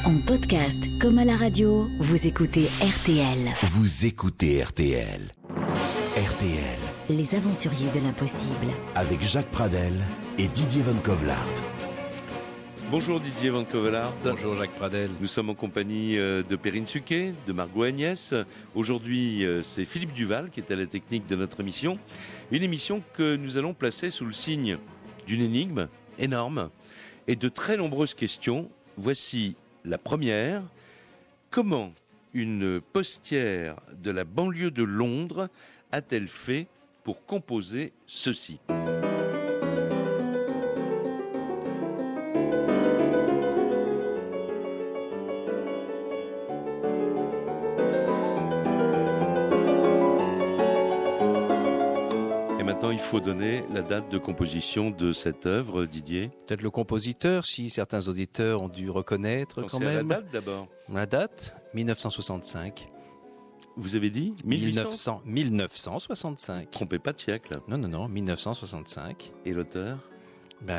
En podcast comme à la radio, vous écoutez RTL. Vous écoutez RTL. RTL. Les aventuriers de l'impossible. Avec Jacques Pradel et Didier Van Kovelaert. Bonjour Didier Van Kovelaert. Bonjour Jacques Pradel. Nous sommes en compagnie de Perrine Suquet, de Margot Agnès. Aujourd'hui, c'est Philippe Duval qui est à la technique de notre émission. Une émission que nous allons placer sous le signe d'une énigme énorme et de très nombreuses questions. Voici la première. Comment une postière de la banlieue de Londres a-t-elle fait pour composer ceci ? Il faut donner la date de composition de cette œuvre, Didier. Peut-être le compositeur, si certains auditeurs ont dû reconnaître quand même. La date d'abord. La date, 1965. Vous avez dit 1965. Trompez pas de siècle. Non, 1965. Et l'auteur ?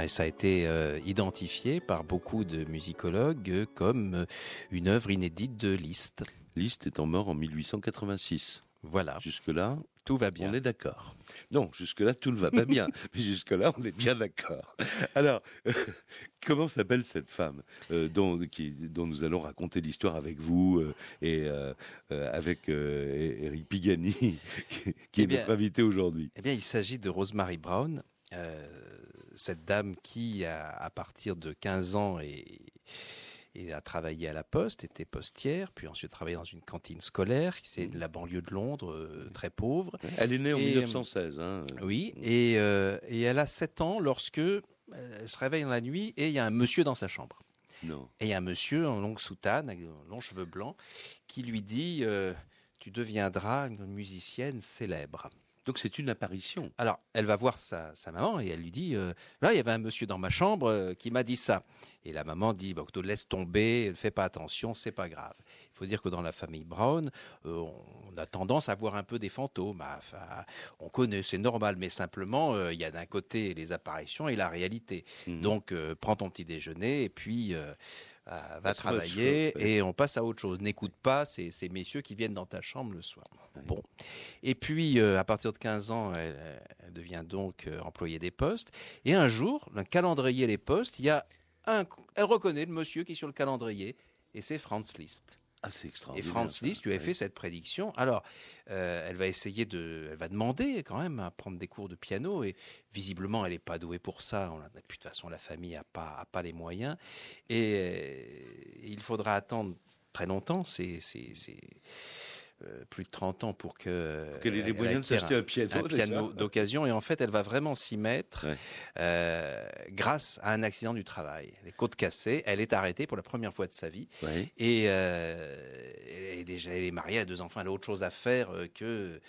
Ça a été identifié par beaucoup de musicologues comme une œuvre inédite de Liszt. Liszt étant mort en 1886. Voilà. Jusque-là, tout va bien. On est d'accord. Non, jusque-là, tout ne va pas bien. Mais jusque-là, on est bien d'accord. Alors, comment s'appelle cette femme dont nous allons raconter l'histoire avec vous et avec Eric Pigani, qui est notre invité aujourd'hui ? Eh bien, il s'agit de Rosemary Brown, cette dame qui, à partir de 15 ans, et a travaillé à la Poste, était postière, puis ensuite travaillé dans une cantine scolaire, c'est de la banlieue de Londres, très pauvre. Elle est née en 1916. Oui, et elle a 7 ans lorsque elle se réveille dans la nuit et il y a un monsieur dans sa chambre. Non. Et il y a un monsieur en longue soutane, avec longs cheveux blancs, qui lui dit « Tu deviendras une musicienne célèbre ». Donc c'est une apparition. Alors, elle va voir sa maman et elle lui dit là, il y avait un monsieur dans ma chambre qui m'a dit ça. Et la maman dit laisse tomber, ne fais pas attention, c'est pas grave. Il faut dire que dans la famille Brown, on a tendance à voir un peu des fantômes. Enfin, on connaît, c'est normal, mais simplement, il y a d'un côté les apparitions et la réalité. Donc, prends ton petit déjeuner et puis va travailler et on passe à autre chose. N'écoute pas ces messieurs qui viennent dans ta chambre le soir. Bon. Et puis, à partir de 15 ans, elle devient donc employée des postes. Et un jour, le calendrier des postes, elle reconnaît le monsieur qui est sur le calendrier et c'est Franz Liszt. Ah, c'est extraordinaire. Et Franz Liszt lui avait fait cette prédiction. Alors, elle va demander quand même à prendre des cours de piano et visiblement, elle n'est pas douée pour ça. De toute façon, la famille n'a pas les moyens et il faudra attendre très longtemps. C'est plus de 30 ans pour qu'elle ait les moyens de s'acheter un piano d'occasion. Et en fait, elle va vraiment s'y mettre grâce à un accident du travail. Les côtes cassées, elle est arrêtée pour la première fois de sa vie. Ouais. Et elle est mariée, elle a 2 enfants, elle a autre chose à faire que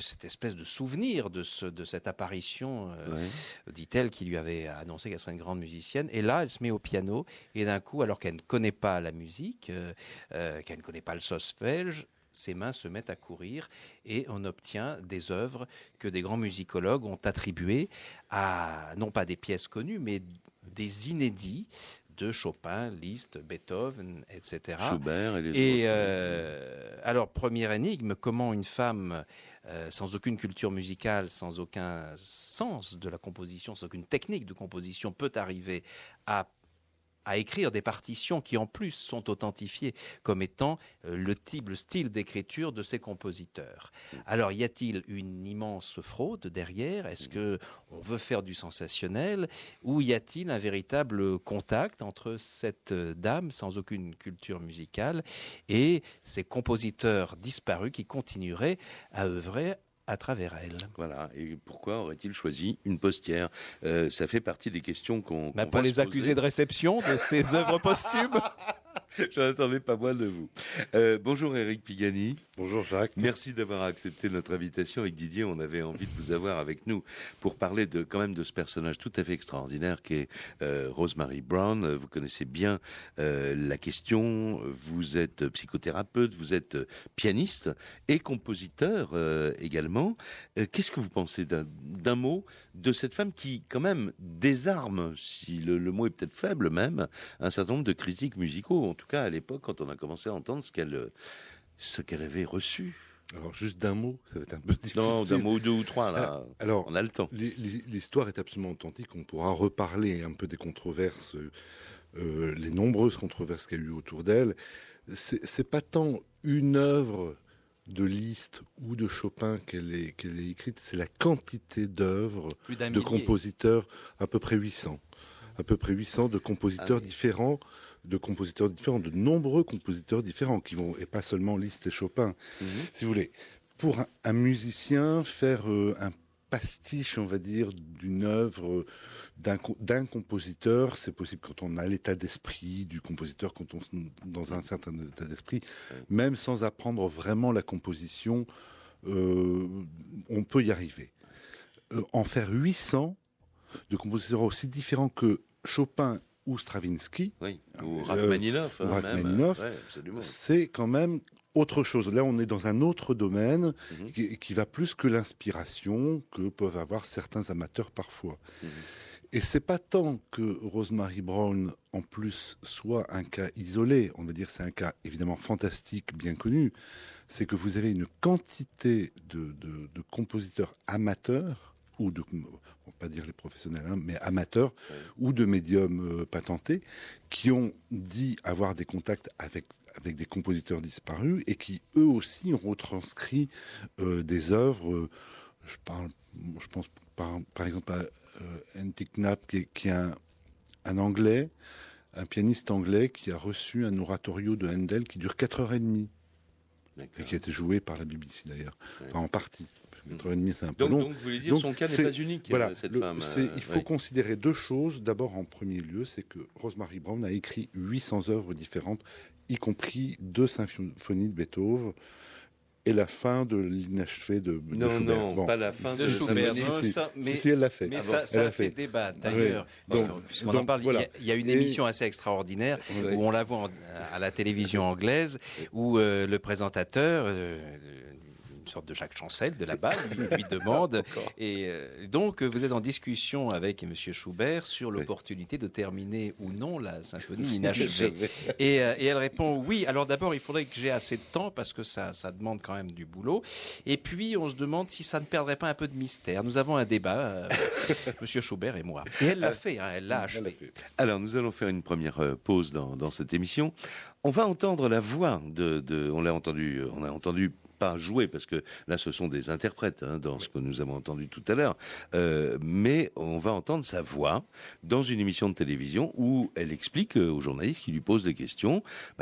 cette espèce de souvenir de cette apparition, dit-elle, qui lui avait annoncé qu'elle serait une grande musicienne. Et là, elle se met au piano et d'un coup, alors qu'elle ne connaît pas la musique, qu'elle ne connaît pas le solfège, ses mains se mettent à courir et on obtient des œuvres que des grands musicologues ont attribuées à, non pas des pièces connues, mais des inédits de Chopin, Liszt, Beethoven, etc. Schubert et les autres. Alors, première énigme, comment une femme sans aucune culture musicale, sans aucun sens de la composition, sans aucune technique de composition peut arriver à écrire des partitions qui en plus sont authentifiées comme étant le style d'écriture de ces compositeurs. Alors y a-t-il une immense fraude derrière ? Est-ce que on veut faire du sensationnel ou y a-t-il un véritable contact entre cette dame sans aucune culture musicale et ces compositeurs disparus qui continueraient à œuvrer à travers elle. Voilà. Et pourquoi aurait-il choisi une postière ? Ça fait partie des questions qu'on pour les accuser de réception de ces œuvres posthumes. J'en attendais pas moins de vous. Bonjour Eric Pigani. Bonjour Jacques. Merci d'avoir accepté notre invitation avec Didier. On avait envie de vous avoir avec nous pour parler de ce personnage tout à fait extraordinaire qui est Rosemary Brown. Vous connaissez bien la question. Vous êtes psychothérapeute, vous êtes pianiste et compositeur également. Qu'est-ce que vous pensez d'un mot de cette femme qui quand même désarme, si le mot est peut-être faible même, un certain nombre de critiques musicaux, en tout tout cas à l'époque, quand on a commencé à entendre ce qu'elle avait reçu. Alors, juste d'un mot, ça va être un peu difficile. Non, d'un mot ou deux ou trois, là, alors, on a le temps. L'histoire est absolument authentique. On pourra reparler un peu des controverses, les nombreuses controverses qu'il y a eu autour d'elle. C'est pas tant une œuvre de Liszt ou de Chopin qu'elle est écrite, c'est la quantité d'œuvres de compositeurs, à peu près 800. À peu près 800 de compositeurs différents, de nombreux compositeurs différents, et pas seulement Liszt et Chopin. Si vous voulez, pour un musicien, faire un pastiche, on va dire, d'une œuvre d'un compositeur, c'est possible quand on a l'état d'esprit du compositeur, quand on est dans un certain état d'esprit, même sans apprendre vraiment la composition, on peut y arriver. En faire 800 de compositeurs aussi différents que Chopin ou Stravinsky, ou Rachmaninoff, c'est quand même autre chose. Là, on est dans un autre domaine qui va plus que l'inspiration que peuvent avoir certains amateurs parfois. Et c'est pas tant que Rosemary Brown, en plus, soit un cas isolé, on va dire c'est un cas évidemment fantastique, bien connu, c'est que vous avez une quantité de compositeurs amateurs, ou de, on va pas dire les professionnels, mais amateurs, ou de médiums patentés, qui ont dit avoir des contacts avec des compositeurs disparus et qui, eux aussi, ont retranscrit des œuvres. Je pense par exemple à N.T. Knapp, qui est un Anglais, un pianiste anglais qui a reçu un oratorio de Handel qui dure 4h30. Et qui a été joué par la BBC d'ailleurs, enfin en partie. 4h30, c'est un peu long. Donc, vous voulez dire, son cas n'est pas unique, voilà, cette femme. Il faut considérer deux choses. D'abord, en premier lieu, c'est que Rosemary Brown a écrit 800 œuvres différentes, y compris 2 symphonies de Beethoven et la fin de l'inachevé de Schubert. Non, pas la fin de Schubert. Si, elle l'a fait. Mais ça a fait débat, d'ailleurs. Puisqu'on en parle, voilà. Il y a une émission assez extraordinaire où on la voit à la télévision anglaise, où le présentateur... une sorte de Jacques Chancel de là-bas, lui demande. Et donc, vous êtes en discussion avec M. Schubert sur l'opportunité de terminer ou non la symphonie inachevée. Et elle répond oui. Alors d'abord, il faudrait que j'ai assez de temps parce que ça demande quand même du boulot. Et puis, on se demande si ça ne perdrait pas un peu de mystère. Nous avons un débat, M. Schubert et moi. Et elle l'a fait, elle l'a achevé. Alors, nous allons faire une première pause dans cette émission. On va entendre la voix on a entendu pas jouer, parce que là, ce sont des interprètes dans ce que nous avons entendu tout à l'heure. Mais on va entendre sa voix dans une émission de télévision où elle explique aux journalistes qui lui posent des questions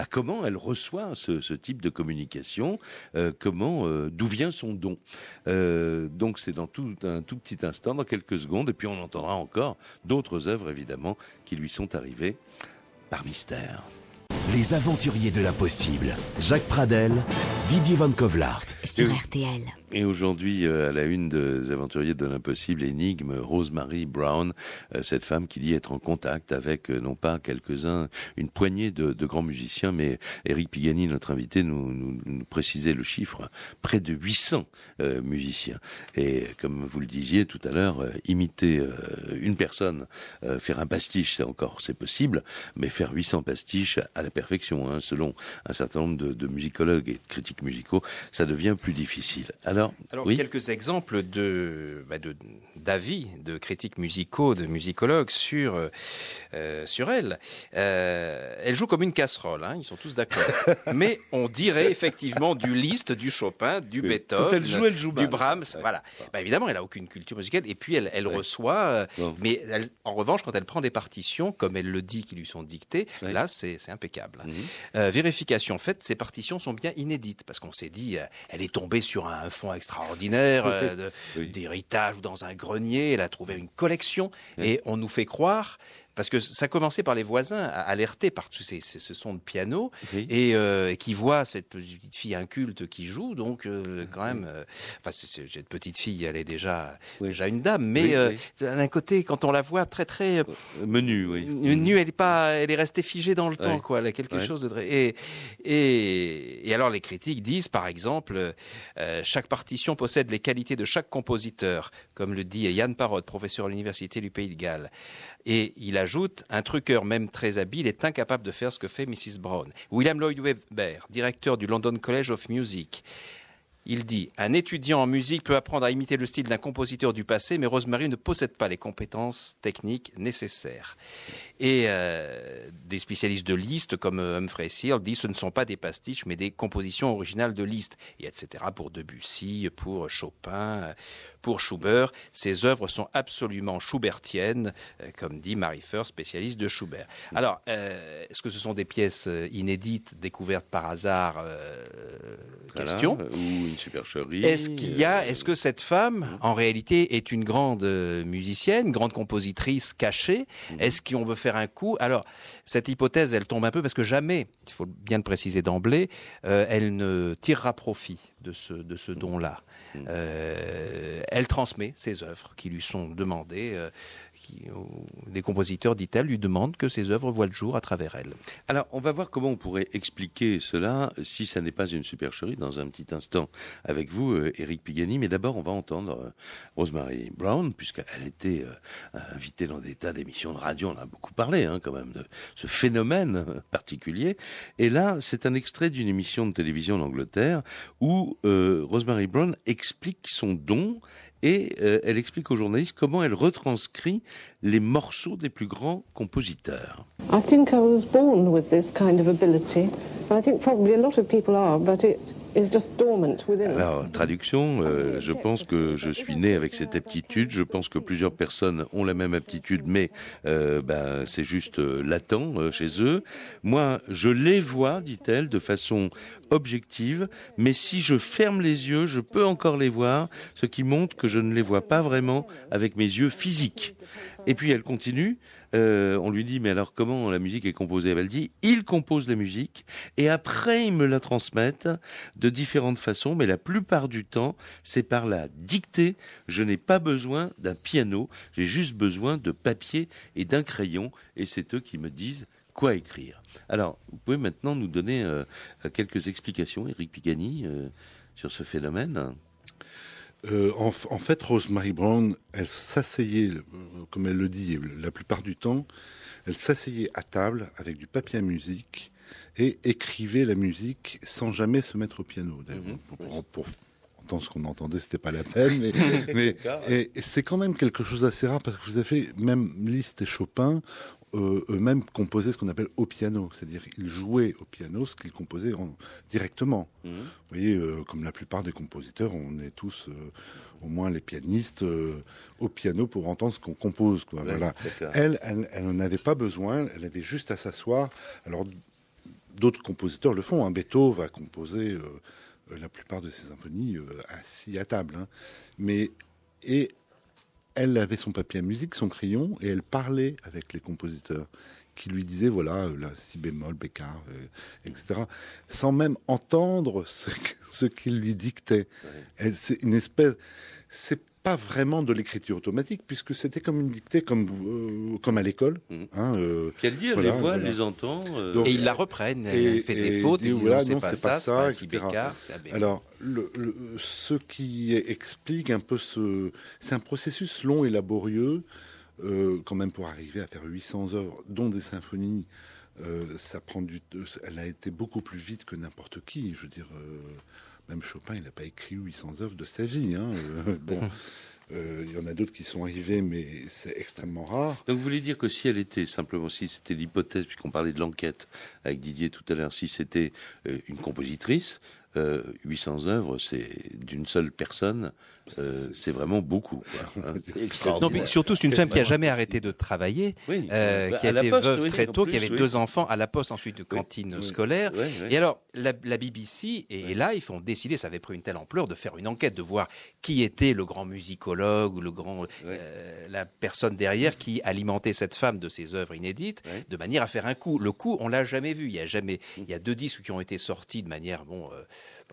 comment elle reçoit ce type de communication, d'où vient son don. Donc, c'est dans un tout petit instant, dans quelques secondes, et puis on entendra encore d'autres œuvres, évidemment, qui lui sont arrivées par mystère. Les aventuriers de l'impossible. Jacques Pradel, Didier Van Kovlart. Sur RTL. Et aujourd'hui, à la une des aventuriers de l'impossible, énigme, Rosemary Brown, cette femme qui dit être en contact avec, non pas quelques-uns, une poignée de grands musiciens, mais Eric Pigani, notre invité, nous précisait le chiffre, près de 800 musiciens. Et comme vous le disiez tout à l'heure, imiter une personne, faire un pastiche, c'est possible, mais faire 800 pastiches à la perfection, selon un certain nombre de musicologues et de critiques musicaux, ça devient plus difficile. Alors oui. Quelques exemples d'avis de critiques musicaux, de musicologues sur elle. Elle joue comme une casserole, ils sont tous d'accord. Mais on dirait effectivement du Liszt, du Chopin, du Beethoven, elle joue du Brahms. Voilà. Évidemment, elle n'a aucune culture musicale. Et puis, elle reçoit. Mais en revanche, quand elle prend des partitions, comme elle le dit, qui lui sont dictées, là, c'est impeccable. Vérification faite, ces partitions sont bien inédites. Parce qu'on s'est dit, elle est tombée sur un fond extraordinaire d'héritage ou dans un grenier. Elle a trouvé une collection et on nous fait croire, parce que ça commençait par les voisins alertés par tous ce son de piano et qui voient cette petite fille inculte qui joue, donc quand même, cette petite fille, elle est déjà une dame, mais d'un côté, quand on la voit très très menue, elle est restée figée dans le temps, quoi. Elle a quelque chose de très... Et alors les critiques disent, par exemple, chaque partition possède les qualités de chaque compositeur, comme le dit Yann Parrot, professeur à l'université du Pays de Galles. Et il ajoute, un truqueur même très habile est incapable de faire ce que fait Mrs. Brown. William Lloyd Webber, directeur du London College of Music, il dit « Un étudiant en musique peut apprendre à imiter le style d'un compositeur du passé, mais Rosemary ne possède pas les compétences techniques nécessaires. » Et des spécialistes de Liszt, comme Humphrey Searle, disent « Ce ne sont pas des pastiches, mais des compositions originales de Liszt. » Et etc. pour Debussy, pour Chopin, pour Schubert. Ces œuvres sont absolument schubertiennes, comme dit Mary First, spécialiste de Schubert. Alors, est-ce que ce sont des pièces inédites, découvertes par hasard question. Ou une supercherie. Est-ce que cette femme, en réalité, est une grande musicienne, une grande compositrice cachée? Est-ce qu'on veut faire un coup? Alors, cette hypothèse, elle tombe un peu parce que jamais, il faut bien le préciser d'emblée, elle ne tirera profit de ce don-là. Elle transmet ses œuvres qui lui sont demandées. Des compositeurs, dit-elle, lui demandent que ses œuvres voient le jour à travers elle. Alors, on va voir comment on pourrait expliquer cela, si ça n'est pas une supercherie, dans un petit instant avec vous, Éric Pigani. Mais d'abord, on va entendre Rosemary Brown, puisqu'elle était invitée dans des tas d'émissions de radio. On a beaucoup parlé, quand même, de ce phénomène particulier. Et là, c'est un extrait d'une émission de télévision d'Angleterre où Rosemary Brown explique son don. Et elle explique aux journalistes comment elle retranscrit les morceaux des plus grands compositeurs. I think I was born with this kind of ability. I think probably a lot of people are, but it is just dormant within us. Alors, traduction, je pense que je suis né avec cette aptitude. Je pense que plusieurs personnes ont la même aptitude, mais c'est juste latent chez eux. Moi, je les vois, dit-elle, de façon objective, mais si je ferme les yeux, je peux encore les voir, ce qui montre que je ne les vois pas vraiment avec mes yeux physiques. Et puis elle continue, on lui dit, mais alors comment la musique est composée? Elle dit, ils composent la musique, et après ils me la transmettent de différentes façons, mais la plupart du temps, c'est par la dictée. Je n'ai pas besoin d'un piano, j'ai juste besoin de papier et d'un crayon, et c'est eux qui me disent quoi écrire. Alors, vous pouvez maintenant nous donner quelques explications, Éric Pigani, sur ce phénomène? En fait, Rosemary Brown, elle s'asseyait, comme elle le dit, la plupart du temps, elle s'asseyait à table avec du papier à musique et écrivait la musique sans jamais se mettre au piano. Pour entendre ce qu'on entendait, c'était pas la peine, mais et c'est quand même quelque chose d'assez rare parce que vous avez même Liszt et Chopin eux-mêmes composaient ce qu'on appelle au piano, c'est-à-dire ils jouaient au piano ce qu'ils composaient directement. Vous voyez, comme la plupart des compositeurs, on est tous, au moins les pianistes, au piano pour entendre ce qu'on compose, quoi. Ouais, voilà. Elle n'en avait pas besoin, elle avait juste à s'asseoir. Alors d'autres compositeurs le font. Beethoven va composer la plupart de ses symphonies assis à table, et elle avait son papier à musique, son crayon, et elle parlait avec les compositeurs qui lui disaient, voilà, la si bémol, Bécard, etc., sans même entendre ce qu'ils lui dictaient. Ouais. C'est une espèce... C'est pas vraiment de l'écriture automatique, puisque c'était comme une dictée, comme à l'école. Puis elle dit, elle les voit, elle les entend. Donc, et ils la reprennent, elle fait des fautes, et disent, c'est pas ça, c'est pas si Bécard, c'est à Bécard. Alors, ce qui explique un peu c'est un processus long et laborieux, quand même pour arriver à faire 800 œuvres, dont des symphonies, ça prend elle a été beaucoup plus vite que n'importe qui, je veux dire... Même Chopin, il n'a pas écrit 800 œuvres de sa vie. Il y en a d'autres qui sont arrivés, mais c'est extrêmement rare. Donc vous voulez dire que si elle était simplement, si c'était l'hypothèse, puisqu'on parlait de l'enquête avec Didier tout à l'heure, si c'était une compositrice, 800 œuvres, c'est d'une seule personne, c'est vraiment beaucoup. Non, mais surtout, c'est une femme qui n'a jamais arrêté de travailler, qui a été veuve très tôt, qui avait 2 enfants à la poste, ensuite de cantine scolaire. Et alors, la BBC et Life ont décidé, ça avait pris une telle ampleur, de faire une enquête, de voir qui était le grand musicologue ou la personne derrière qui alimentait cette femme de ses œuvres inédites, de manière à faire un coup. Le coup, on l'a jamais vu. Il y a 2 disques qui ont été sortis de manière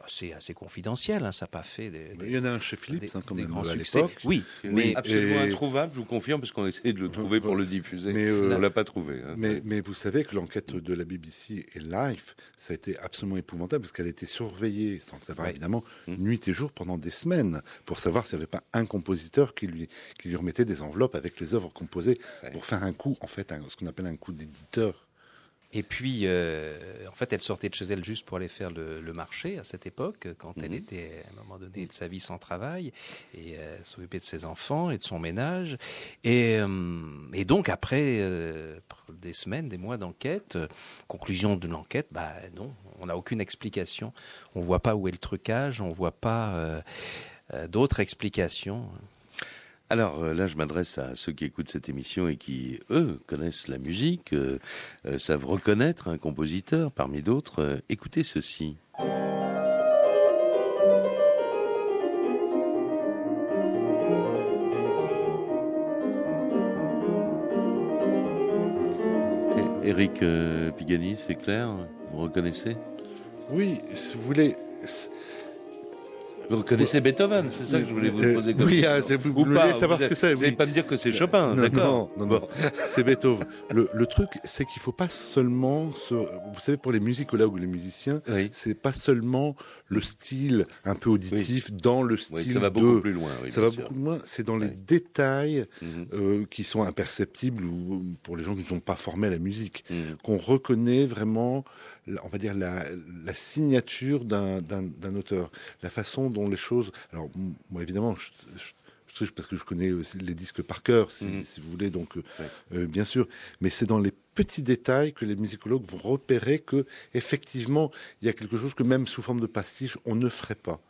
c'est assez confidentiel, ça n'a pas fait Il y en a un chez Philips, quand même, grands à succès. l'époque. Oui, mais absolument introuvable, je vous confirme, parce qu'on a essayé de le trouver pour le diffuser. Mais, on ne l'a pas trouvé. Mais vous savez que l'enquête de la BBC et Life, ça a été absolument épouvantable, parce qu'elle a été surveillée, sans le savoir évidemment, nuit et jour pendant des semaines, pour savoir s'il n'y avait pas un compositeur qui lui remettait des enveloppes avec les œuvres composées, pour faire un coup, en fait, ce qu'on appelle un coup d'éditeur. Et puis, en fait, elle sortait de chez elle juste pour aller faire le marché à cette époque, quand elle était, à un moment donné, de sa vie sans travail, et s'occupait de ses enfants et de son ménage. Et donc, après des semaines, des mois d'enquête, conclusion de l'enquête, non, on n'a aucune explication. On ne voit pas où est le trucage, on ne voit pas d'autres explications. Alors là, je m'adresse à ceux qui écoutent cette émission et qui, eux, connaissent la musique, savent reconnaître un compositeur parmi d'autres. Écoutez ceci. Éric Pigani, c'est clair? Vous reconnaissez? Oui, si vous voulez... Vous reconnaissez Beethoven, c'est ça que je voulais vous poser comme question. Vous voulez savoir ce que c'est. Vous n'allez pas me dire que c'est Chopin, d'accord? Non, c'est Beethoven. Le truc, c'est qu'il ne faut pas seulement... Vous savez, pour les musicologues ou les musiciens, c'est pas seulement le style un peu auditif dans le style ça va beaucoup plus loin. Ça va beaucoup plus loin. C'est dans les détails qui sont imperceptibles ou pour les gens qui ne sont pas formés à la musique, qu'on reconnaît vraiment... on va dire la signature d'un auteur, la façon dont les choses... Alors, moi, évidemment, je triche parce que je connais aussi les disques par cœur, si vous voulez, donc bien sûr. Mais c'est dans les petits détails que les musicologues vont repérer que, effectivement, il y a quelque chose que même sous forme de pastiche, on ne ferait pas.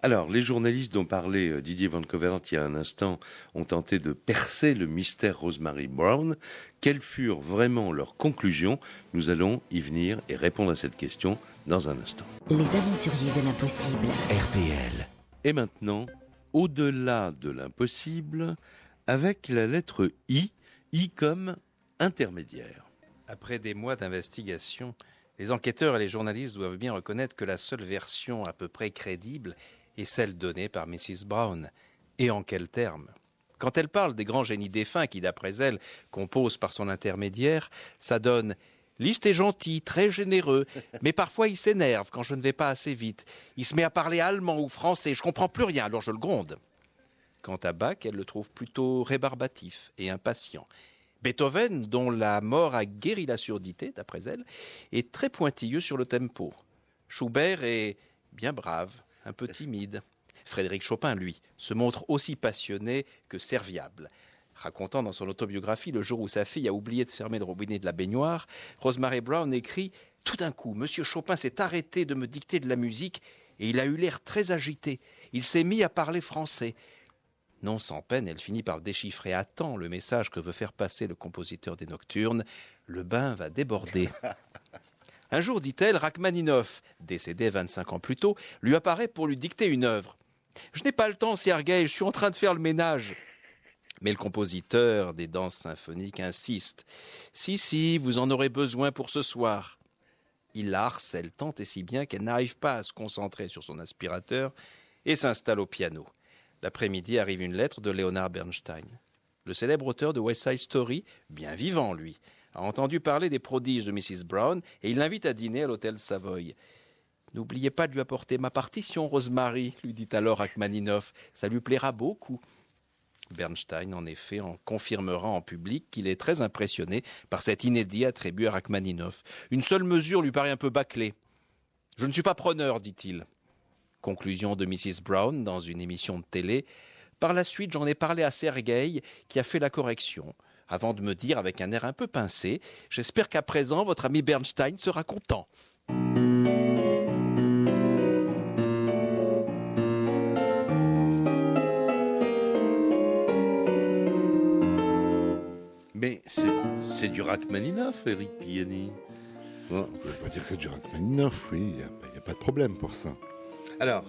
Alors, les journalistes dont parlait Didier Van Covert il y a un instant ont tenté de percer le mystère Rosemary Brown. Quelles furent vraiment leurs conclusions? Nous allons y venir et répondre à cette question dans un instant. Les aventuriers de l'impossible. RTL. Et maintenant, au-delà de l'impossible, avec la lettre I, I comme intermédiaire. Après des mois d'investigation, les enquêteurs et les journalistes doivent bien reconnaître que la seule version à peu près crédible est celle donnée par Mrs. Brown. Et en quels termes? Quand elle parle des grands génies défunts qui, d'après elle, composent par son intermédiaire, ça donne « Liszt est gentil, très généreux, mais parfois il s'énerve quand je ne vais pas assez vite. Il se met à parler allemand ou français, je comprends plus rien, alors je le gronde. » Quant à Bach, elle le trouve plutôt rébarbatif et impatient. Beethoven, dont la mort a guéri la surdité, d'après elle, est très pointilleux sur le tempo. Schubert est bien brave, un peu timide. Frédéric Chopin, lui, se montre aussi passionné que serviable. Racontant dans son autobiographie le jour où sa fille a oublié de fermer le robinet de la baignoire, Rosemary Brown écrit « Tout d'un coup, Monsieur Chopin s'est arrêté de me dicter de la musique et il a eu l'air très agité. Il s'est mis à parler français. » Non sans peine, elle finit par déchiffrer à temps le message que veut faire passer le compositeur des Nocturnes. Le bain va déborder. Un jour, dit-elle, Rachmaninoff, décédé 25 ans plus tôt, lui apparaît pour lui dicter une œuvre. « Je n'ai pas le temps, Sergueï, je suis en train de faire le ménage. » Mais le compositeur des danses symphoniques insiste. « Si, vous en aurez besoin pour ce soir. » Il la harcèle tant et si bien qu'elle n'arrive pas à se concentrer sur son aspirateur et s'installe au piano. L'après-midi arrive une lettre de Leonard Bernstein. Le célèbre auteur de West Side Story, bien vivant lui, a entendu parler des prodiges de Mrs. Brown et il l'invite à dîner à l'hôtel Savoy. « N'oubliez pas de lui apporter ma partition, Rosemary, lui dit alors Rachmaninoff. Ça lui plaira beaucoup. » Bernstein, en effet, en confirmera en public qu'il est très impressionné par cet inédit attribué à Rachmaninoff. Une seule mesure lui paraît un peu bâclée. « Je ne suis pas preneur, dit-il. » Conclusion de Mrs. Brown dans une émission de télé. Par la suite, j'en ai parlé à Sergueï qui a fait la correction, avant de me dire avec un air un peu pincé « J'espère qu'à présent, votre ami Bernstein sera content. » Mais c'est du Rachmaninoff, Éric Pigani. On peut dire que c'est du Rachmaninoff, oui, il n'y a pas de problème pour ça. Alors,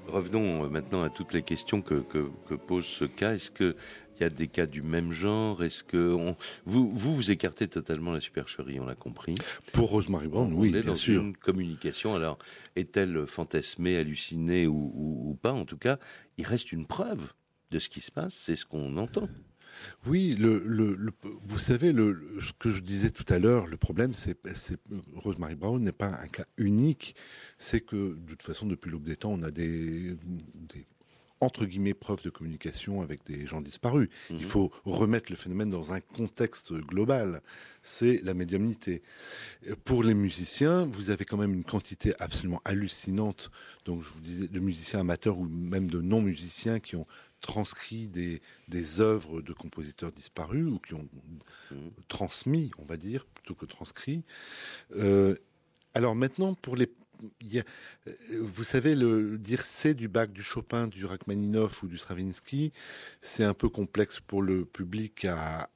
Revenons maintenant à toutes les questions que pose ce cas. Est-ce qu'il y a des cas du même genre? Est-ce que vous écartez totalement la supercherie, on l'a compris. Pour Rosemary Brown, oui, bien sûr. Une communication, alors est-elle fantasmée, hallucinée ou pas? En tout cas, il reste une preuve de ce qui se passe, c'est ce qu'on entend. Oui, vous savez, ce que je disais tout à l'heure, le problème, c'est Rosemary Brown n'est pas un cas unique. C'est que, de toute façon, depuis l'aube des temps, on a des entre guillemets, preuves de communication avec des gens disparus. Il faut remettre le phénomène dans un contexte global. C'est la médiumnité. Pour les musiciens, vous avez quand même une quantité absolument hallucinante, donc je vous disais, de musiciens amateurs ou même de non-musiciens qui ont transcrit des œuvres de compositeurs disparus ou qui ont transmis, on va dire, plutôt que transcrit. Alors maintenant, vous savez, dire c'est du Bach, du Chopin, du Rachmaninoff ou du Stravinsky, c'est un peu complexe pour le public à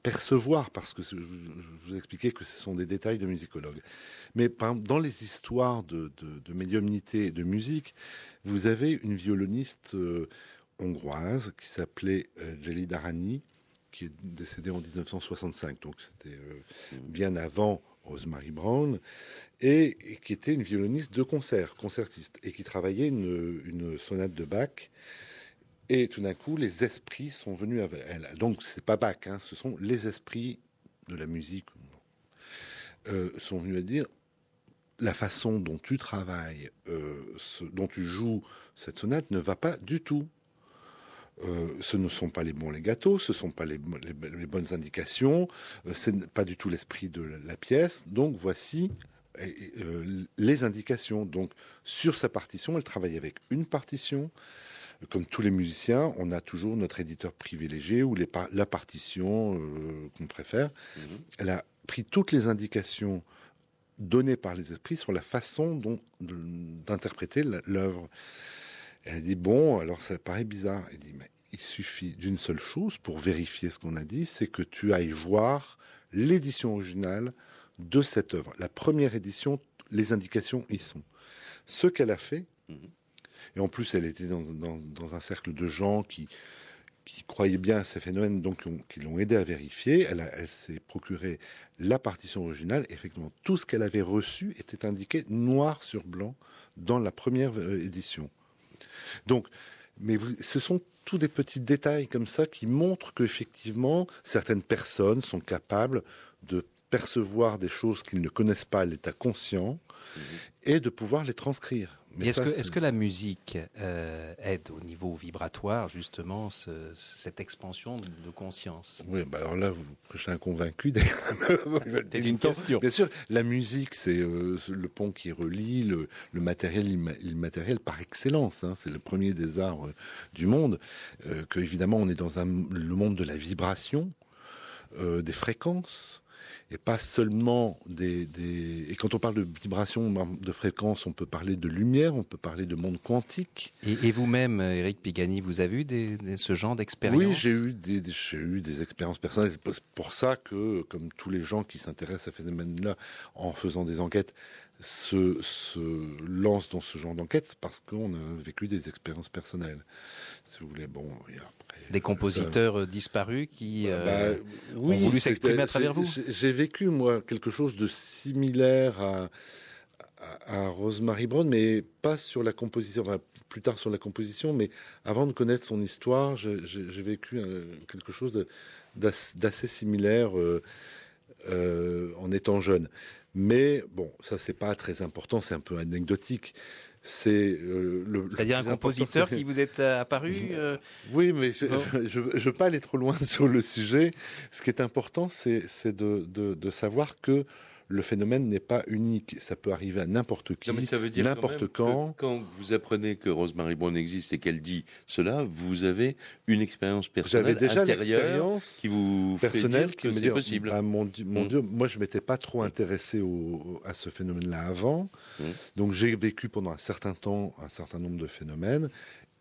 percevoir, parce que je vous expliquais que ce sont des détails de musicologues. Mais dans les histoires de médiumnité et de musique, vous avez une violoniste hongroise qui s'appelait Gelida Rani, qui est décédée en 1965, donc c'était bien avant Rosemary Brown, et qui était une violoniste de concert, concertiste, et qui travaillait une sonate de Bach. Et tout d'un coup, les esprits sont venus avec elle. Donc, c'est pas Bach, hein, ce sont les esprits de la musique sont venus à dire la façon dont tu travailles, dont tu joues cette sonate ne va pas du tout. Ce ne sont pas les bons legatos, ce ne sont pas les bonnes indications, ce n'est pas du tout l'esprit de la pièce. Donc voici les indications. Donc sur sa partition, elle travaille avec une partition. Comme tous les musiciens, on a toujours notre éditeur privilégié ou la partition qu'on préfère. Elle a pris toutes les indications données par les esprits sur la façon d'interpréter l'œuvre. Elle a dit, bon, alors ça paraît bizarre. Elle dit, mais il suffit d'une seule chose pour vérifier ce qu'on a dit, c'est que tu ailles voir l'édition originale de cette œuvre. La première édition, les indications y sont. Ce qu'elle a fait, et en plus elle était dans un cercle de gens qui croyaient bien à ces phénomènes, donc qui l'ont aidé à vérifier, elle s'est procuré la partition originale. Effectivement, tout ce qu'elle avait reçu était indiqué noir sur blanc dans la première édition. Donc, mais ce sont tous des petits détails comme ça qui montrent qu'effectivement, certaines personnes sont capables de percevoir des choses qu'ils ne connaissent pas à l'état conscient et de pouvoir les transcrire. Mais est-ce que la musique aide au niveau vibratoire, justement, cette expansion de conscience? Oui, alors là, vous prêchez un convaincu. C'est une question. Bien sûr, la musique, c'est le pont qui relie le matériel immatériel par excellence. Hein, c'est le premier des arts du monde. Que évidemment, on est dans le monde de la vibration, des fréquences. Et pas seulement Et quand on parle de vibration, de fréquence, on peut parler de lumière, on peut parler de monde quantique. Et vous-même, Éric Pigani, vous avez eu ce genre d'expérience? Oui, j'ai eu des expériences personnelles. C'est pour ça que, comme tous les gens qui s'intéressent à ces phénomènes-là, en faisant des enquêtes, se lancent dans ce genre d'enquête, parce qu'on a vécu des expériences personnelles. Si vous voulez, bon, et après, des compositeurs disparus qui oui, ont voulu s'exprimer à travers vous. J'ai vécu, moi, quelque chose de similaire à Rosemary Brown, mais pas sur la composition, enfin, plus tard sur la composition, mais avant de connaître son histoire, j'ai vécu quelque chose d'assez similaire en étant jeune. Mais bon, ça c'est pas très important, c'est un peu anecdotique. C'est-à-dire un compositeur qui vous est apparu Oui, mais je ne veux pas aller trop loin sur le sujet. Ce qui est important, c'est de savoir que le phénomène n'est pas unique. Ça peut arriver à n'importe qui, n'importe quand. Quand vous apprenez que Rosemary Brown existe et qu'elle dit cela, vous avez une expérience personnelle intérieure qui vous personnelle fait dire que c'est possible. Mon Dieu, moi je m'étais pas trop intéressé à ce phénomène-là avant. Donc j'ai vécu pendant un certain temps un certain nombre de phénomènes.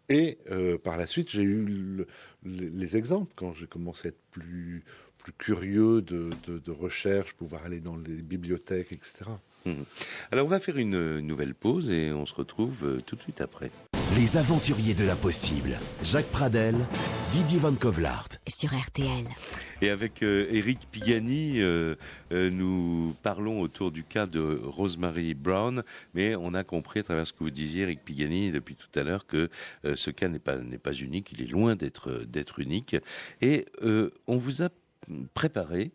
Et par la suite, j'ai eu les exemples quand j'ai commencé à être plus curieux de recherche, pouvoir aller dans les bibliothèques, etc. Alors on va faire une nouvelle pause et on se retrouve tout de suite après. Les aventuriers de l'impossible. Jacques Pradel, Didier Van Kovlart. Sur RTL. Et avec Éric Pigani, nous parlons autour du cas de Rosemary Brown, mais on a compris à travers ce que vous disiez, Éric Pigani, depuis tout à l'heure, que ce cas n'est pas unique, il est loin d'être unique. Et on vous a préparé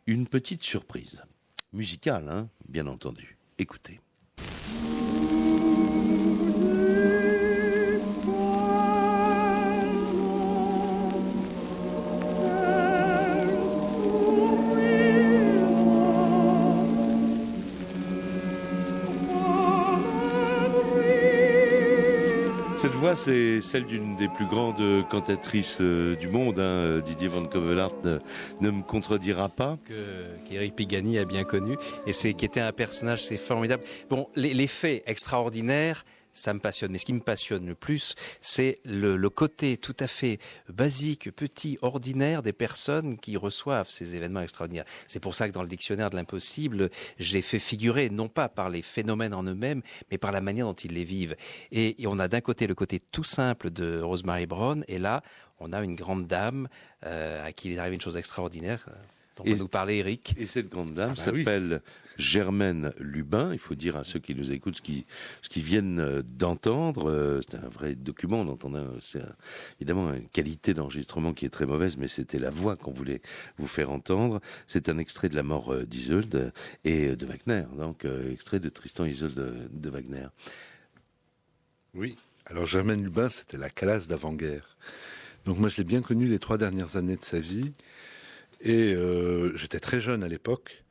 une petite surprise, musicale, hein, bien entendu. Écoutez. Cette voix, c'est celle d'une des plus grandes cantatrices du monde. Hein. Didier Van Kovlart ne me contredira pas. Qu'Éric Pigani a bien connu. Et qui était un personnage, c'est formidable. Bon, les faits extraordinaires, ça me passionne. Mais ce qui me passionne le plus, c'est le côté tout à fait basique, petit, ordinaire des personnes qui reçoivent ces événements extraordinaires. C'est pour ça que dans le dictionnaire de l'impossible, j'ai fait figurer, non pas par les phénomènes en eux-mêmes, mais par la manière dont ils les vivent. Et on a d'un côté le côté tout simple de Rosemary Brown, et là, on a une grande dame à qui il est arrivé une chose extraordinaire. dont va nous parler Éric. Et cette grande dame s'appelle Germaine Lubin. Il faut dire à ceux qui nous écoutent ce qu'ils viennent d'entendre. C'est un vrai document. On entend c'est évidemment une qualité d'enregistrement qui est très mauvaise, mais c'était la voix qu'on voulait vous faire entendre. C'est un extrait de la mort d'Isolde et de Wagner. Donc extrait de Tristan et Isolde de Wagner. Oui. Alors Germaine Lubin, c'était la Calas d'avant-guerre. Donc moi je l'ai bien connue les 3 dernières années de sa vie. Et j'étais très jeune à l'époque,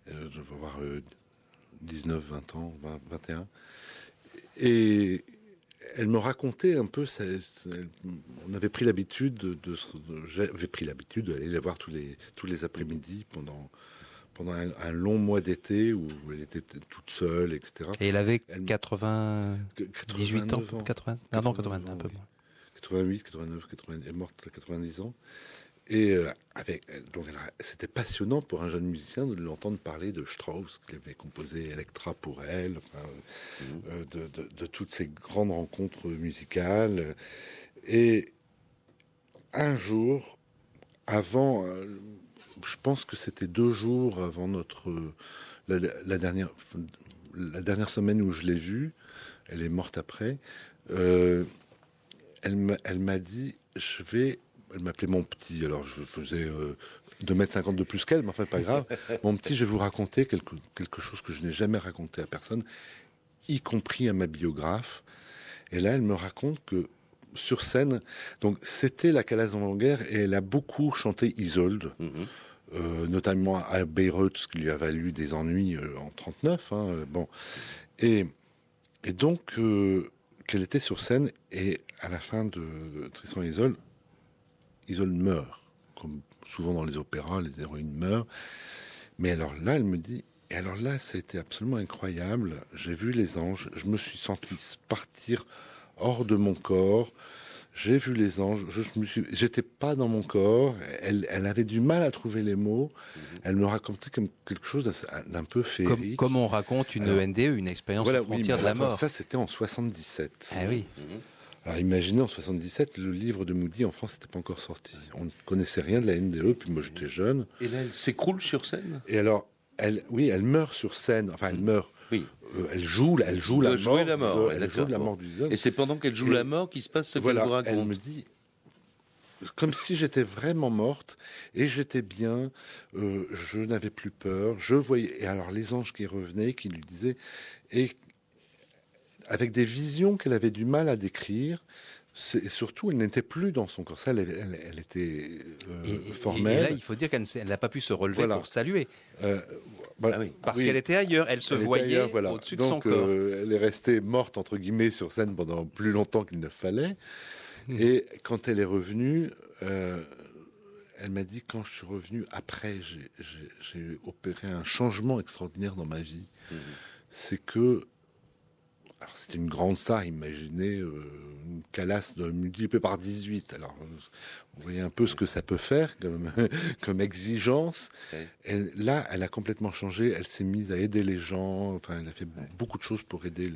je devais avoir 19, 20 ans, 21. Et elle me racontait un peu, on avait pris l'habitude j'avais pris l'habitude d'aller la voir tous les après-midi pendant un long mois d'été où elle était toute seule, etc. Et elle avait 98 ans, 80, non, 80, un peu moins. 88, 89, 80, elle est morte à 90 ans. Et donc c'était passionnant pour un jeune musicien de l'entendre parler de Strauss, qui avait composé Elektra pour elle, de toutes ces grandes rencontres musicales. Et un jour, avant, je pense que c'était 2 jours avant la dernière semaine où je l'ai vue, elle est morte après, elle m'a dit, elle m'appelait mon petit, alors je faisais 2,50 m de plus qu'elle, mais enfin pas grave. Mon petit, je vais vous raconter quelque chose que je n'ai jamais raconté à personne, y compris à ma biographe. Et là, elle me raconte que sur scène, donc c'était la Calas d'avant-guerre, et elle a beaucoup chanté Isolde, notamment à Bayreuth, ce qui lui a valu des ennuis en 1939. Bon. Et donc, qu'elle était sur scène, et à la fin de Tristan et Isolde meurt, comme souvent dans les opéras, les héroïnes meurent. Mais alors là, elle me dit, et alors là, ça a été absolument incroyable. J'ai vu les anges, je me suis senti partir hors de mon corps. J'ai vu les anges, j'étais pas dans mon corps. Elle avait du mal à trouver les mots. Elle me racontait comme quelque chose d'un peu féerique. Comme on raconte une NDE, une expérience aux frontières de la mort. Ça, c'était en 77. Ah oui. Alors imaginez, en 77, le livre de Moody en France n'était pas encore sorti. On ne connaissait rien de la NDE, puis moi j'étais jeune. Et là, elle s'écroule sur scène. Et alors, elle meurt sur scène. Enfin, elle meurt. Oui. Elle joue la mort. Elle joue la mort d'Isolde. Et c'est pendant qu'elle joue la mort qu'il se passe ce qu'elle vous raconte. Elle me dit, comme si j'étais vraiment morte, et j'étais bien, je n'avais plus peur, je voyais... Et alors les anges qui revenaient, qui lui disaient... Et avec des visions qu'elle avait du mal à décrire, et surtout, elle n'était plus dans son corps. Ça, elle était formelle. Et là, il faut dire qu'elle n'a pas pu se relever pour saluer. Parce qu'elle était ailleurs. Elle se voyait au-dessus de son corps. Elle est restée morte, entre guillemets, sur scène pendant plus longtemps qu'il ne fallait. Et quand elle est revenue, elle m'a dit, quand je suis revenue, après, j'ai opéré un changement extraordinaire dans ma vie. C'est que... Alors, c'était une grande star, imaginez une Calas multipliée par 18. Alors, Vous voyez un peu ce que ça peut faire comme exigence. Ouais. Là, elle a complètement changé. Elle s'est mise à aider les gens. Enfin, elle a fait beaucoup de choses pour aider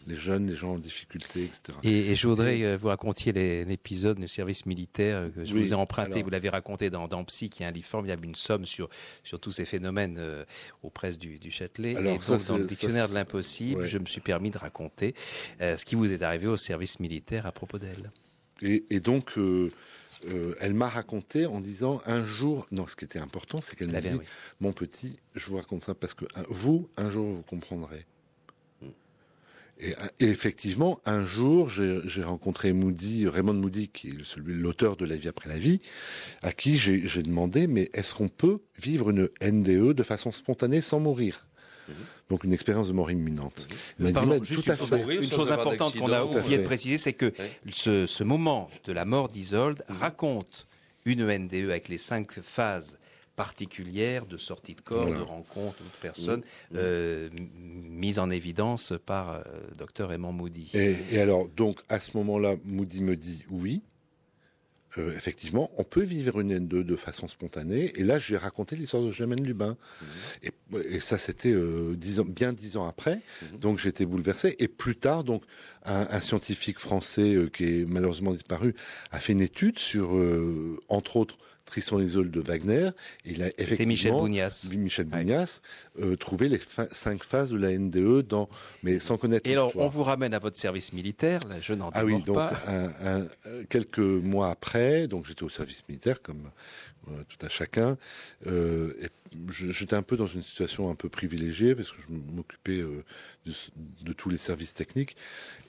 les jeunes, les gens en difficulté, etc. Et je voudrais vous racontiez l'épisode du service militaire que je vous ai emprunté. Alors, vous l'avez raconté dans Psy, qui est un livre formidable, une somme sur tous ces phénomènes aux presses du Châtelet. Alors, et donc, dans le dictionnaire de l'impossible, je me suis permis de raconter ce qui vous est arrivé au service militaire à propos d'elle. Et donc, elle m'a raconté en disant un jour, non, ce qui était important, c'est qu'elle m'a dit, mon petit, je vous raconte ça parce que vous, un jour, vous comprendrez. Et effectivement, un jour, j'ai rencontré Raymond Moody, qui est l'auteur de La vie après la vie, à qui j'ai demandé, mais est-ce qu'on peut vivre une NDE de façon spontanée sans mourir ? Donc une expérience de mort imminente. Pardon, juste une chose importante qu'on a oublié de préciser, c'est que ce moment de la mort d'Isolde raconte une NDE avec les 5 phases particulières de sortie de corps, de rencontre de personnes mises en évidence par Dr Raymond Moody. Et alors, donc, à ce moment-là, Moody me dit oui. Effectivement, on peut vivre une NDE de façon spontanée. Et là, je lui ai raconté l'histoire de Germaine Lubin. Et ça, c'était 10 ans après. Donc, j'étais bouleversé. Et plus tard, donc, un scientifique français qui est malheureusement disparu a fait une étude sur, entre autres, Tristan et Isolde de Wagner. Il a effectivement, Michel Bougnas, trouvé les 5 phases de la NDE mais sans connaître l'histoire. Et alors, on vous ramène à votre service militaire, là, je n'en démords pas. Quelques mois après, donc j'étais au service militaire, comme tout à chacun. J'étais un peu dans une situation un peu privilégiée, parce que je m'occupais de tous les services techniques.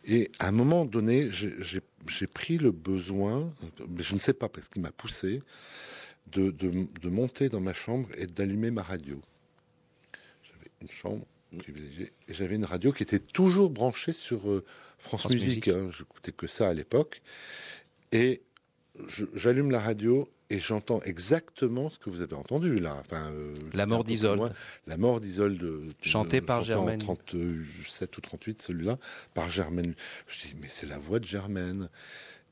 Et à un moment donné, j'ai pris le besoin, mais je ne sais pas, parce qu'il m'a poussé, de monter dans ma chambre et d'allumer ma radio. J'avais une chambre privilégiée et j'avais une radio qui était toujours branchée sur France Musique. Hein, je n'écoutais que ça à l'époque. Et j'allume la radio et j'entends exactement ce que vous avez entendu là. Enfin, la mort d'Isolde. La mort d'Isolde. Chantée par Germaine. 37 ou 38, celui-là, par Germaine. Je dis, mais c'est la voix de Germaine.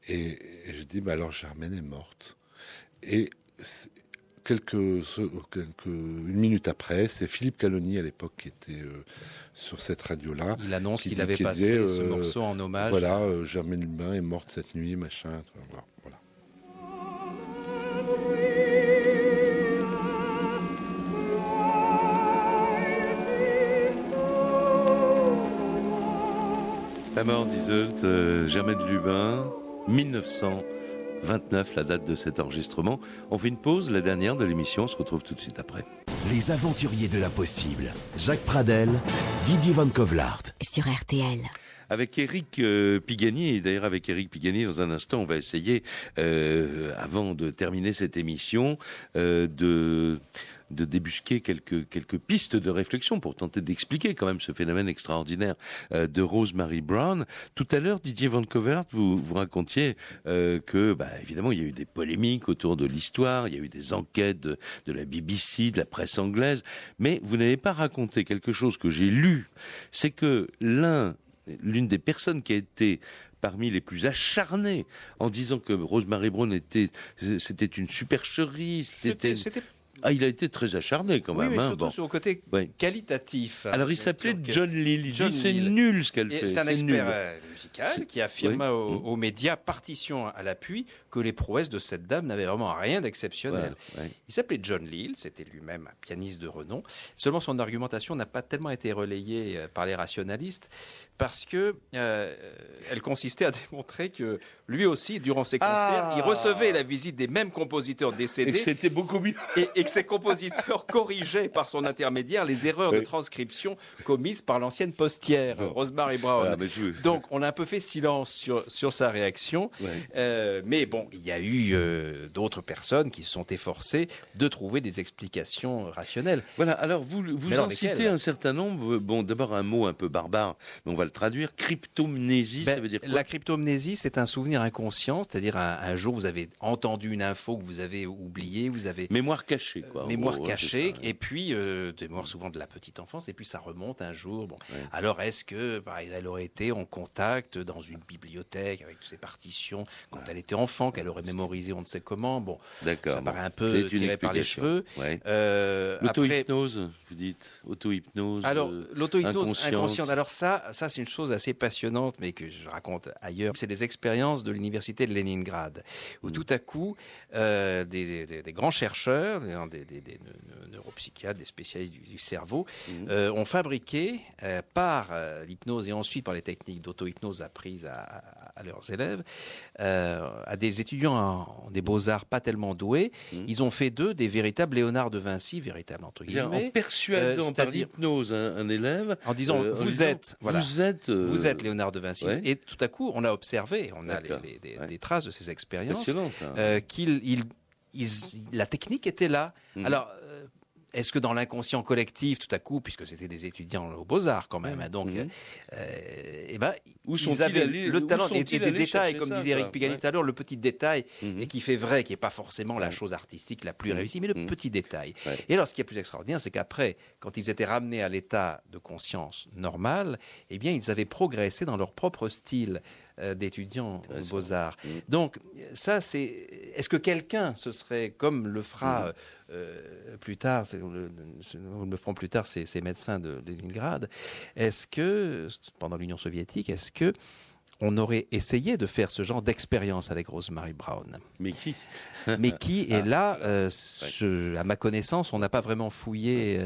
Et je dis, bah alors Germaine est morte. Et une minute après, c'est Philippe Caloni à l'époque qui était sur cette radio-là. Il annonce qu'il avait passé ce morceau en hommage. Voilà, Germaine Lubin est morte cette nuit, machin. Voilà. La mort d'Isolde, Germaine Lubin, 1929, la date de cet enregistrement. On fait une pause, la dernière de l'émission, on se retrouve tout de suite après. Les aventuriers de l'impossible. Jacques Pradel, Didier Van Kovlart. Sur RTL. Avec Éric Pigani, et d'ailleurs avec Éric Pigani, dans un instant, on va essayer, avant de terminer cette émission, de débusquer quelques pistes de réflexion pour tenter d'expliquer quand même ce phénomène extraordinaire de Rosemary Brown. Tout à l'heure, Didier Van Kovlart, vous racontiez que, évidemment, il y a eu des polémiques autour de l'histoire, il y a eu des enquêtes de la BBC, de la presse anglaise, mais vous n'avez pas raconté quelque chose que j'ai lu, c'est que l'une des personnes qui a été parmi les plus acharnées en disant que Rosemary Brown c'était une supercherie, il a été très acharné quand même. Oui, mais surtout sur le côté qualitatif. Alors il s'appelait John Lill. Il dit c'est nul ce qu'elle fait. C'est un expert musical qui affirma aux médias, partition à l'appui, que les prouesses de cette dame n'avaient vraiment rien d'exceptionnel. Il s'appelait John Lill, c'était lui-même un pianiste de renom. Seulement son argumentation n'a pas tellement été relayée par les rationalistes parce que elle consistait à démontrer que lui aussi, durant ses concerts, il recevait la visite des mêmes compositeurs décédés. Et que c'était beaucoup mieux. Et que ces compositeurs corrigeaient par son intermédiaire les erreurs de transcription commises par l'ancienne postière, Rosemary Brown. Donc, on a un peu fait silence sur sa réaction. Mais bon, il y a eu d'autres personnes qui se sont efforcées de trouver des explications rationnelles. Voilà, alors vous en citez un certain nombre. Bon, d'abord un mot un peu barbare, mais on va le traduire. Cryptomnésie, ça veut dire quoi ? La cryptomnésie, c'est un souvenir inconscient, c'est-à-dire un jour vous avez entendu une info que vous avez oubliée, vous avez... Mémoire cachée. cachée, quoi. Mémoire Ouais, cachée, c'est ça. et puis des mémoires souvent de la petite enfance, et puis ça remonte un jour. Bon. Ouais. Alors, est-ce que, par exemple, elle aurait été en contact dans une bibliothèque avec toutes ses partitions quand elle était enfant, qu'elle aurait mémorisé on ne sait comment? Bon, D'accord. ça paraît un C'est peu une tiré par les explication. cheveux. Ouais. Après, L'auto-hypnose, vous dites auto-hypnose. alors, l'auto-hypnose inconsciente. inconsciente. Alors ça c'est une chose assez passionnante, mais que je raconte ailleurs. C'est des expériences de l'université de Leningrad, où tout à coup, des grands chercheurs, des neuropsychiatres, des spécialistes du cerveau, ont fabriqué par l'hypnose et ensuite par les techniques d'auto-hypnose apprises à leurs élèves, à des étudiants des beaux-arts pas tellement doués, ils ont fait d'eux des véritables Léonard de Vinci, véritables entre guillemets. En persuadant par c'est-à-dire- l'hypnose un élève, En disant, en vous lui disant, êtes, voilà, vous êtes Léonard de Vinci. ouais. Et tout à coup, on a observé, on a D'accord. des Ouais. traces de ces expériences, passionnant, ça. la technique était là. Mhm. Alors, est-ce que dans l'inconscient collectif, tout à coup, puisque c'était des étudiants aux Beaux-Arts quand même, hein, donc, Mhm. eh ben, Où ils sont-ils avaient allés- le où talent sont-ils et des allés détails, chercher comme ça, disait Eric quoi. Pigani Ouais. tout à l'heure, le petit détail, Mhm. et qui fait vrai, qui n'est pas forcément la Ouais. chose artistique la plus Mhm. réussie, mais le Mhm. petit détail. Ouais. Et alors, ce qui est plus extraordinaire, c'est qu'après, quand ils étaient ramenés à l'état de conscience normal, eh bien, ils avaient progressé dans leur propre style d'étudiants aux Intéressant. Beaux-Arts. Mhm. Donc, ça, c'est... Est-ce que quelqu'un, ce serait, comme le fera plus tard, le feront plus tard ces médecins de Leningrad, est-ce que, pendant l'Union soviétique, est-ce que on aurait essayé de faire ce genre d'expérience avec Rosemary Brown? Mais qui Mais qui est là, ouais. à ma connaissance, on n'a pas vraiment fouillé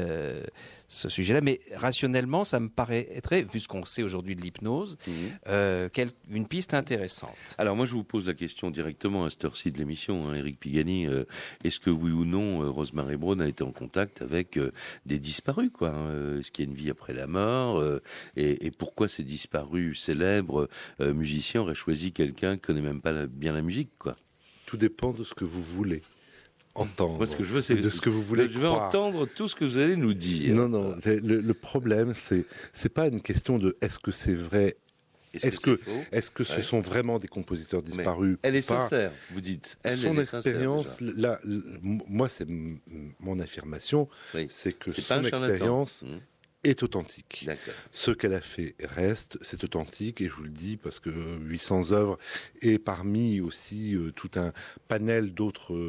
ce sujet-là, mais rationnellement, ça me paraîtrait, vu ce qu'on sait aujourd'hui de l'hypnose, une piste intéressante. Alors moi je vous pose la question directement à cette heure-ci de l'émission, hein, Eric Pigani, est-ce que oui ou non Rosemary Brown a été en contact avec des disparus, quoi, hein, est-ce qu'il y a une vie après la mort, et pourquoi ces disparus célèbres musiciens auraient choisi quelqu'un qui connaît même pas bien la musique, quoi? Tout dépend de ce que vous voulez entendre. Moi ce que je veux c'est de ce que vous voulez je veux croire. entendre tout ce que vous allez nous dire. Non, le problème, c'est pas une question de est-ce que c'est vrai, est-ce que ce Ouais. sont vraiment des compositeurs disparus Elle est ou pas. sincère, vous dites. Son elle est sincère, expérience, déjà. là, moi, c'est mon affirmation, Oui. c'est que C'est pas son un charlatan. expérience est authentique. D'accord. Ce qu'elle a fait reste, c'est authentique, et je vous le dis parce que 800 œuvres, et parmi aussi tout un panel d'autres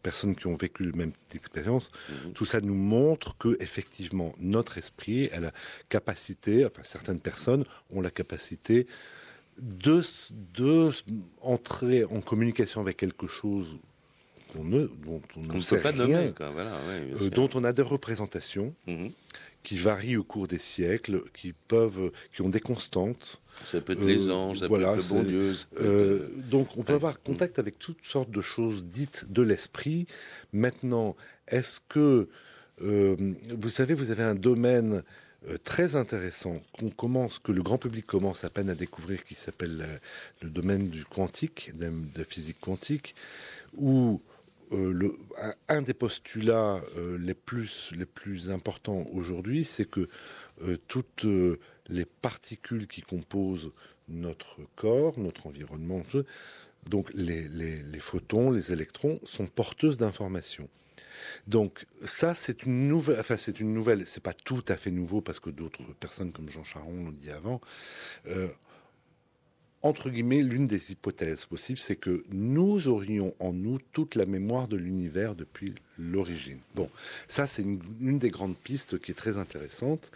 personnes qui ont vécu le même type d'expérience, tout ça nous montre que effectivement notre esprit a la capacité, enfin certaines personnes ont la capacité de entrer en communication avec quelque chose dont on On ne ne sait peut pas rien, nommer, quoi. Voilà, ouais, bien sûr. dont on a des représentations Mhm. qui varient au cours des siècles, qui ont des constantes. Ça peut être les anges, ça voilà, peut être le bon c'est- Dieu. ça peut être, Donc on peut ouais. avoir contact avec toutes sortes de choses dites de l'esprit. Maintenant, est-ce que, vous savez, vous avez un domaine très intéressant que le grand public commence à peine à découvrir, qui s'appelle le domaine du quantique, de la physique quantique, où un des postulats les plus importants aujourd'hui, c'est que toutes les particules qui composent notre corps, notre environnement, donc les photons, les électrons, sont porteuses d'informations. Donc ça, c'est une nouvelle, c'est pas tout à fait nouveau parce que d'autres personnes comme Jean Charron l'ont dit avant. Entre guillemets, l'une des hypothèses possibles, c'est que nous aurions en nous toute la mémoire de l'univers depuis l'origine. Bon, ça c'est une des grandes pistes qui est très intéressante.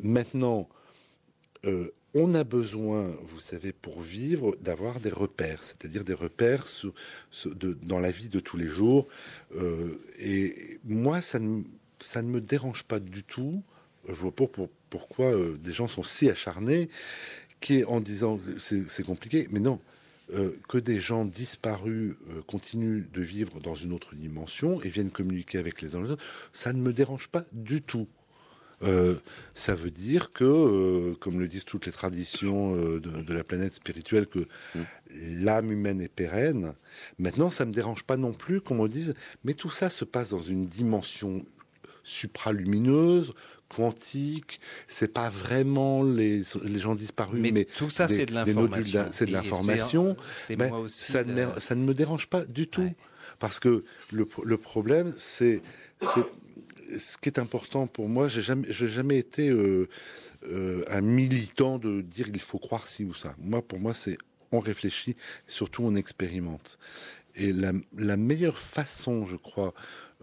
Maintenant, on a besoin, vous savez, pour vivre, d'avoir des repères, c'est-à-dire des repères dans la vie de tous les jours. Et moi, ça ne me dérange pas du tout. Je vois pas pourquoi des gens sont si acharnés, qui est en disant c'est compliqué, mais non, que des gens disparus continuent de vivre dans une autre dimension et viennent communiquer avec les uns les autres, ça ne me dérange pas du tout. Ça veut dire que, comme le disent toutes les traditions de la planète spirituelle, que l'âme humaine est pérenne. Maintenant, ça me dérange pas non plus qu'on me dise, mais tout ça se passe dans une dimension supralumineuse, quantique, c'est pas vraiment les gens disparus, mais tout ça, c'est de l'information. C'est de l'information. C'est Ben, moi aussi. ça ne me dérange pas du tout. Ouais. Parce que le problème, c'est ce qui est important pour moi. J'ai jamais été un militant de dire il faut croire ci ou ça. Pour moi, c'est on réfléchit, surtout on expérimente. Et la meilleure façon, je crois,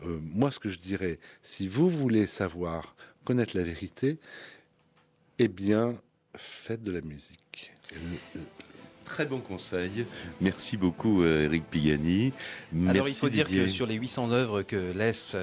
moi ce que je dirais, si vous voulez savoir, connaître la vérité, eh bien, faites de la musique. Très bon conseil. Merci beaucoup, Éric Pigani. Alors, il faut Didier. dire que sur les 800 œuvres que laisse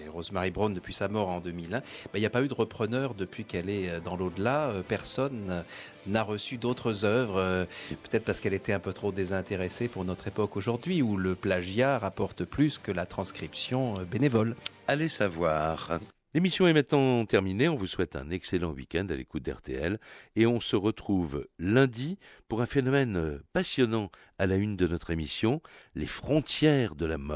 Rosemary Brown depuis sa mort en 2001, il n'y a pas eu de repreneur depuis qu'elle est dans l'au-delà. Personne n'a reçu d'autres œuvres, peut-être parce qu'elle était un peu trop désintéressée pour notre époque aujourd'hui, où le plagiat rapporte plus que la transcription bénévole. Allez savoir. L'émission est maintenant terminée. On vous souhaite un excellent week-end à l'écoute d'RTL et on se retrouve lundi pour un phénomène passionnant à la une de notre émission, les frontières de la mode.